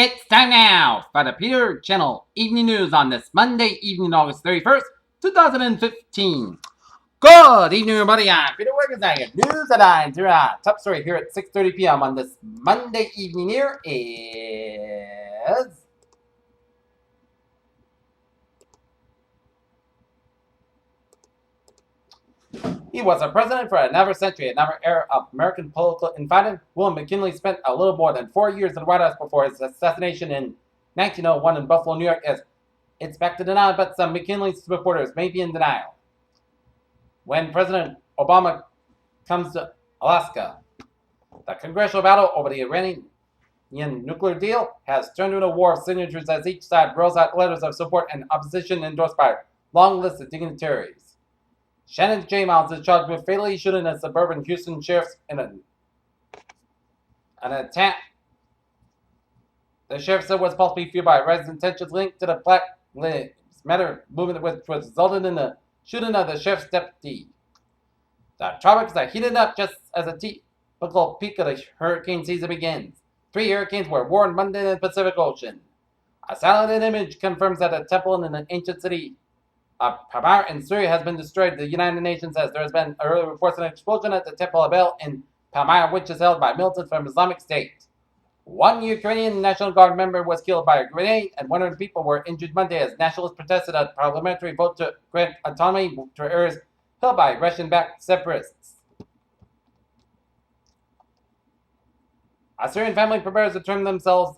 It's time now for the Peter Channel Evening News on this Monday evening, August 31st, 2015. Good evening, everybody. I'm Peter Wiggins. I get news at 9 top story here at 6:30 p.m. on this Monday evening. Here is he was a president for another century, another era of American political infighting. William McKinley spent a little more than 4 years in the White House before his assassination in 1901 in Buffalo, New York. It's back to denial, but some McKinley's supporters may be in denial. When President Obama comes to Alaska, the congressional battle over the Iranian nuclear deal has turned into a war of signatures as each side rolls out letters of support and opposition endorsed by a long list of dignitaries. Shannon J. Miles is charged with fatally shooting a suburban Houston sheriff in an attack the sheriff said was possibly fueled by resident tensions linked to the Black Lives Matter movement, which resulted in the shooting of the sheriff's deputy. The tropics are heating up just as a typical peak of the hurricane season begins. 3 hurricanes were warned Monday in the Pacific Ocean. A satellite image confirms that a temple in an ancient city of Pamar in Syria has been destroyed. The United Nations says there has been early reports of an explosion at the Temple of El in Pamar, which is held by militants from Islamic State. One Ukrainian National Guard member was killed by a grenade, and 100 people were injured Monday as nationalists protested a parliamentary vote to grant autonomy to areas held by Russian-backed separatists. A Syrian family prepares to turn themselves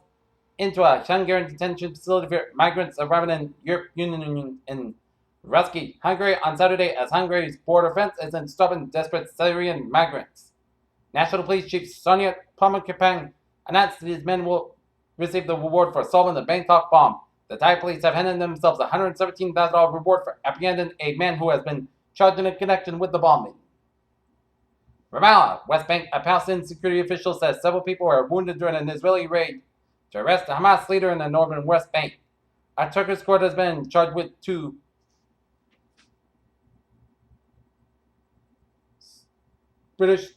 into a Hungarian detention facility for migrants arriving in European Union in Ruski, Hungary on Saturday as Hungary's border fence isn't stopping desperate Syrian migrants. National Police Chief Sonia Pomakapang announced that these men will receive the reward for solving the Bangkok bomb. The Thai police have handed themselves a $117,000 reward for apprehending a man who has been charged in connection with the bombing. Ramallah, West Bank, a Palestinian security official says several people were wounded during an Israeli raid to arrest the Hamas leader in the northern West Bank. A Turkish court has been charged with 2 British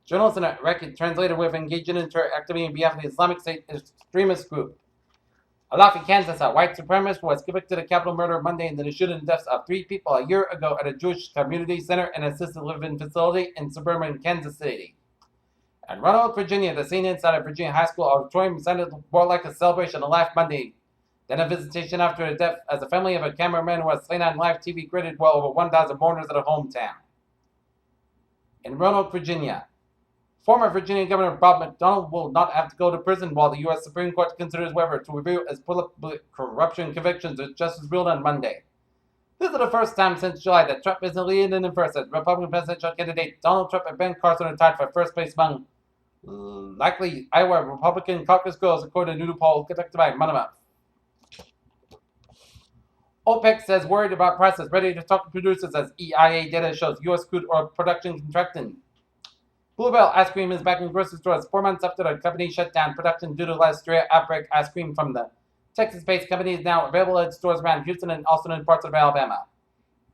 journalists and a Iraqi translator with engaging in terror activity on behalf of the Islamic State extremist group. Alafi, Kansas, a white supremacist was convicted of capital murder Monday in the shooting deaths of 3 people a year ago at a Jewish community center and assisted living facility in suburban Kansas City. In Roanoke, Virginia, the scene inside a Virginia high school auditorium sounded more like a celebration of life Monday than a visitation after a death, as the family of a cameraman who was slain on live TV greeted well over 1,000 mourners at a hometown. In Roanoke, Virginia, former Virginia Governor Bob McDonnell will not have to go to prison while the U.S. Supreme Court considers whether to review his political corruption convictions, which justice ruled on Monday. This is the first time since July that Trump isn't leading in first, as Republican presidential candidate Donald Trump and Ben Carson are tied for first place among likely Iowa Republican caucus goals, according to a new poll conducted by Monmouth. OPEC says worried about prices, ready to talk to producers as EIA data shows U.S. crude oil production contracting. Bluebell ice cream is back in grocery stores 4 months after the company shut down production due to Listeria outbreak. Ice cream from the Texas-based company is now available at stores around Houston and also in parts of Alabama.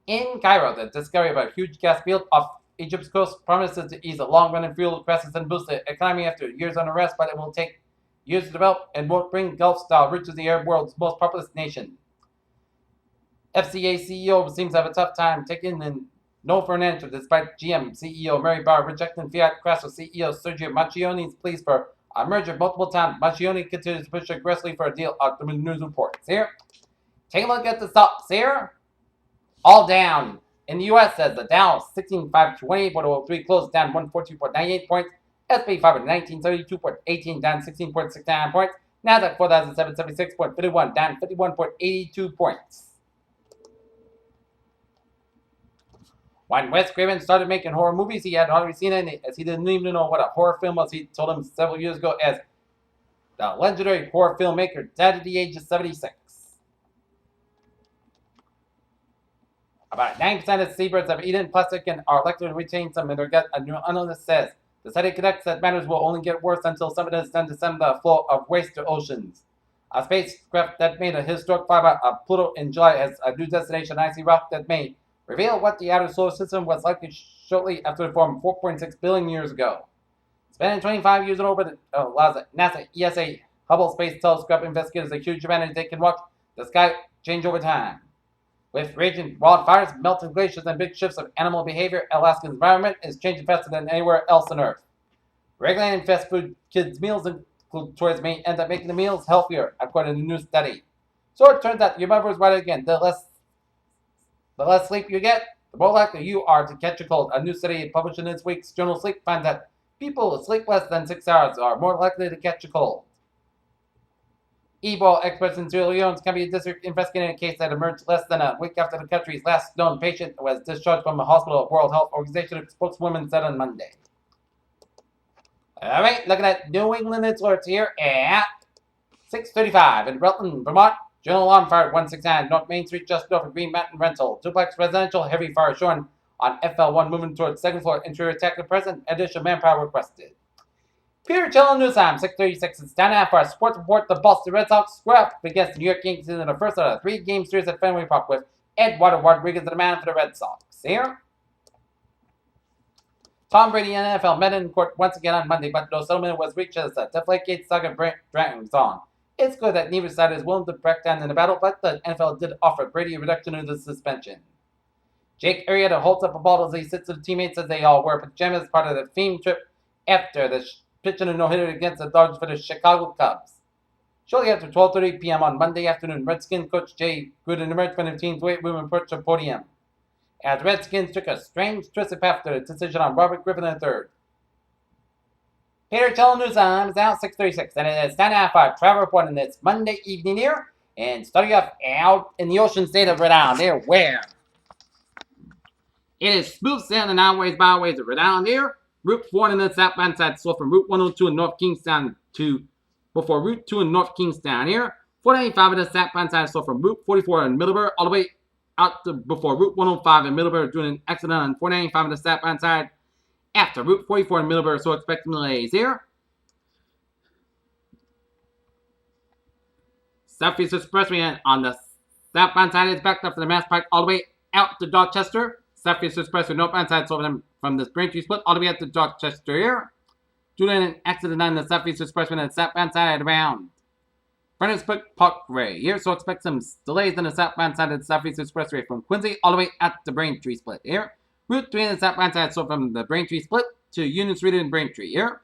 In Cairo, the discovery of a huge gas field off Egypt's coast promises to ease a long-running fuel crisis and boost the economy after years under arrest, but it will take years to develop and won't bring Gulf-style riches to the Arab world's most populous nation. FCA CEO seems to have a tough time taking in no for an answer, despite GM CEO Mary Barr rejecting Fiat Chrysler CEO Sergio Marchionne's pleas for a merger multiple times. Marchionne continues to push aggressively for a deal, the news reports. Here, take a look at the stocks here. All down. In the U.S., says the Dow 16,528.03 closed down 142.98 points. S&P 500 1932.18 down 16.69 points. Nasdaq 4,776.51 down 51.82 points. When Wes Craven started making horror movies, he had hardly seen any, as he didn't even know what a horror film was. He told him several years ago as the legendary horror filmmaker died at the age of 76. About 9% of seabirds have eaten plastic and are likely to retain some in their gut, a new analyst says. The study connects that matters will only get worse until something is done to stem the flow of waste to oceans. A spacecraft that made a historic flyby of Pluto in July has a new destination, icy rock that may reveal what the outer solar system was like shortly after it formed 4.6 billion years ago. Spending 25 years in orbit allows NASA ESA Hubble Space Telescope investigators a huge advantage they can watch the sky change over time. With raging wildfires, melting glaciers, and big shifts of animal behavior, Alaska's environment is changing faster than anywhere else on Earth. Regulating fast food kids' meals towards may end up making the meals healthier, according to a new study. So it turns out your mother was right again. The less sleep you get, the more likely you are to catch a cold. A new study published in this week's journal Sleep finds that people who sleep less than 6 hours are more likely to catch a cold. Ebola experts in Sierra Leone's Cambia district investigating a case that emerged less than a week after the country's last known patient was discharged from a hospital, World Health Organization spokeswoman said on Monday. All right, looking at New England alerts here at 6:35 in Rutland, Vermont. General alarm fire at 169 North Main Street, just north of Green Mountain Rental. Duplex residential, heavy fire shown on FL1 moving towards second floor. Interior attacker present. Additional manpower requested. Peter Chillen News Time, 6:36. It's time now for our sports report. The Boston Red Sox square up against the New York Yankees in the first of the 3-game series at Fenway Park with Eduardo Rodriguez, the man for the Red Sox. Here. Tom Brady and NFL met in court once again on Monday, but no settlement was reached as the Deflategate saga drags on. It's clear that neither side is willing to break down in the battle, but the NFL did offer Brady a reduction of the suspension. Jake Arrieta holds up a ball as he sits with teammates as they all wear pajamas as part of the theme trip after the pitching a no-hitter against the Dodgers for the Chicago Cubs. Shortly after 12:30 p.m. on Monday afternoon, Redskins coach Jay Gruden emerged from the team's weight room and approached the podium, as Redskins took a strange twisted path to the decision on Robert Griffin III. Peter Chillen News Time is now 6:36, and it is time now for our travel report on this Monday evening here, and starting off out in the ocean state of Rhode Island here, where it is smooth sailing and highways, byways of Rhode Island here. Route 4 in the southbound side, so from Route 102 in North Kingstown to before Route 2 in North Kingstown here. 495 in the southbound side, so from Route 44 in Middleburg all the way out to before Route 105 in Middleburg during an accident on 495 in the southbound side. After Route 44 in Middleburg, so expect delays here. Southeast Expressway on the southbound side is backed up to the Mass Pike all the way out to Dorchester. Southeast Expressway northbound side, so from the Braintree split all the way out to Dorchester here. Due to an accident on the Southeast Expressway on the southbound side around Furnace Parkway here, so expect some delays on the southbound side of the Southeast Expressway from Quincy all the way out to Braintree split here. Route 3 in the southbound side, so from the Braintree split to Union Street in Braintree here.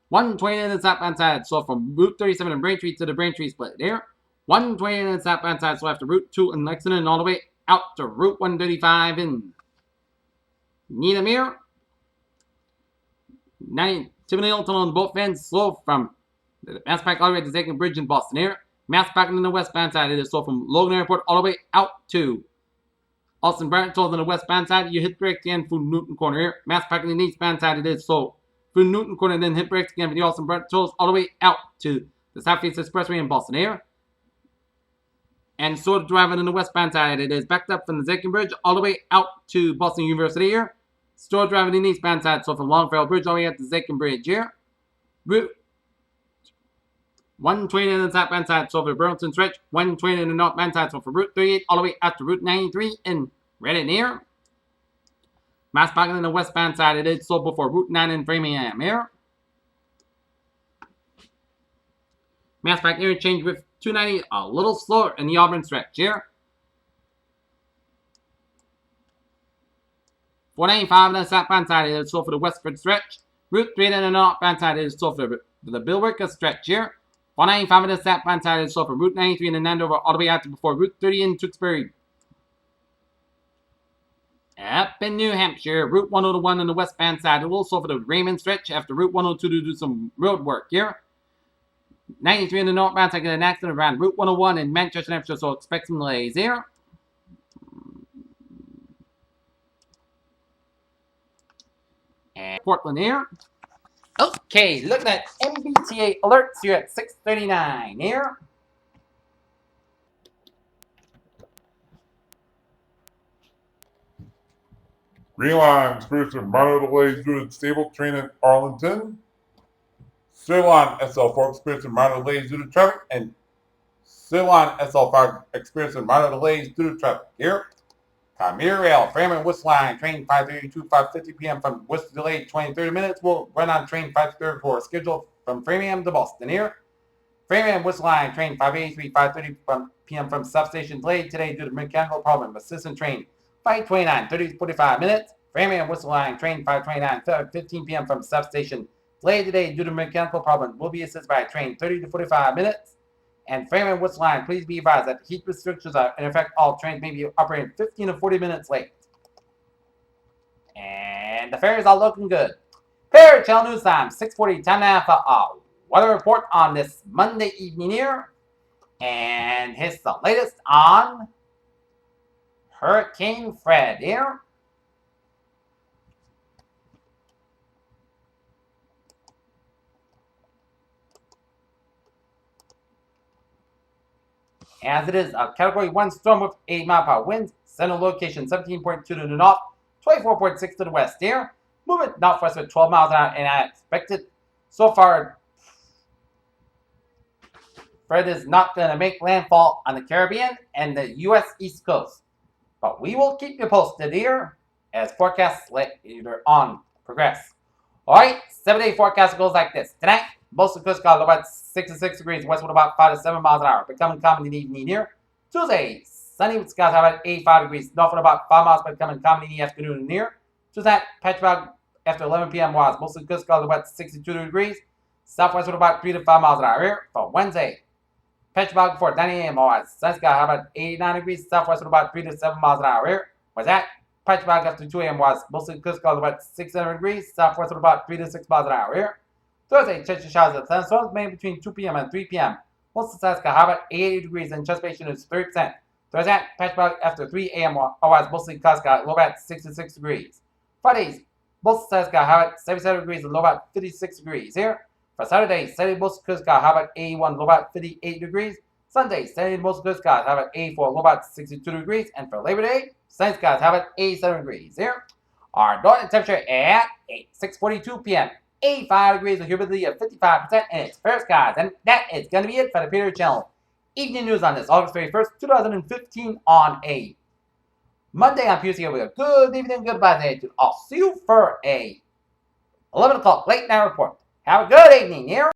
120 in the southbound side, so from Route 37 in Braintree to the Braintree split here. 120 in the southbound side, so after Route 2 in Lexington all the way out to Route 135 in Needham here. 90 Tiffany Hilton on both ends, slow from the Mass Pike all the way to Zakin Bridge in Boston here. Mass Pike on the westbound side, it is slow from Logan Airport all the way out to Austin Barrett told on the westbound side, you hit brakes again through Newton Corner here. Mass Pike on the eastbound side, it is slow through Newton Corner, then hit brakes again for the Austin Barrett tolls all the way out to the Southeast Expressway in Boston here. And sort of driving on the westbound side, it is backed up from the Zakin Bridge all the way out to Boston University here. Store driving in the eastbound side, so from Longfellow Bridge all the way out to Zakin Bridge here. Route 120 in the southbound side, so for Burlington Stretch. 120 in the northbound side, so for Route 38 all the way out to Route 93 in Reddit here. Mass Pike in the westbound side, it is slow before Route 9 in Framingham here. Mass Pike interchange with 290 a little slower in the Auburn stretch here. 495 on the southbound side, it is slow for the Westford stretch. Route 3 on the northbound side, it is slow for the Billwicker stretch here. 495 on the southbound side, it is slow for Route 93 in the Nandover all the way out to before Route 30 in Tewksbury. Up in New Hampshire, Route 101 on the westbound side, a little slow for the Raymond stretch after Route 102 to do some road work here. 93 in the northbound side, get an accident around Route 101 in Manchester, New Hampshire, so expect some delays here. And Portland here. Okay, looking at MBTA alerts here at 6:39 here. Green Line experiencing minor delays due to stable train in Arlington. Ceylon SL4 experiencing minor delays due to traffic, and Ceylon SL5 experiencing minor delays due to traffic here. Commuter Rail, Framingham Worcester Line, train 532, 5:50 p.m. from Worcester delayed 20-30 minutes. Will run on train 534, scheduled from Framingham to Boston here. Freeman Whistle Line, train 583, 5:30 p.m. from substation, delayed today due to mechanical problem. Assistant train 529, 30 to 45 minutes. Freeman Whistle Line, train 529, 15 p.m. from substation, delayed today due to mechanical problem. Will be assisted by train 30 to 45 minutes. And Freeman Whistle Line, please be advised that heat restrictions are in effect. All trains may be operating 15 to 40 minutes late. And the fares are looking good. Fair Channel News Time, 6:40, time now for weather report on this Monday evening here. And here's the latest on Hurricane Fred here. As it is a Category 1 storm with 8 mile per hour winds, center location 17.2 to the north, 24.6 to the west here. Moving northwest with 12 miles an hour, and I expect it. So far, Fred is not going to make landfall on the Caribbean and the U.S. East Coast. But we will keep you posted here as forecasts later on progress. Alright, 7-day forecast goes like this. Tonight, most of the coast got about 66 degrees, west with about 5 to 7 miles an hour, becoming common in the evening here. Tuesday, sunny with skies about 85 degrees, north with about 5 miles, becoming common in the afternoon and near. Tuesday, patchwork after 11 p.m. was most of the coast got about 62 degrees, southwest with about 3 to 5 miles an hour here. For Wednesday, patchwork before 9 a.m. was sun sky about 89 degrees, southwest with about 3 to 7 miles an hour here. Was that? Patchwork after 2 a.m. was mostly the coast about 600 degrees, southwest with about 3 to 6 miles an hour here. Thursday, chance of showers and thunderstorms mainly between 2 p.m. and 3 p.m. Most of the sky about 80 degrees and anticipation is 30%. Thursday, patchwork after 3 a.m. was mostly cloudy sky, low at 66 degrees. Fridays, most of the sky about 77 degrees and low at 56 degrees here. For Saturday, sunny most of the sky about 81, low at 58 degrees. Sunday, sunny most of the skies have at 84, low about 62 degrees. And for Labor Day, sunny skies have at 87 degrees here. Our northern temperature at 6:42 p.m. 85 degrees with humidity of 55%, and it's fair skies. And that is going to be it for the Peter Channel Evening News on this August 31st, 2015 on a Monday. I'm Pierce here with a good evening, goodbye day. I'll see you for a 11 o'clock late night report. Have a good evening here.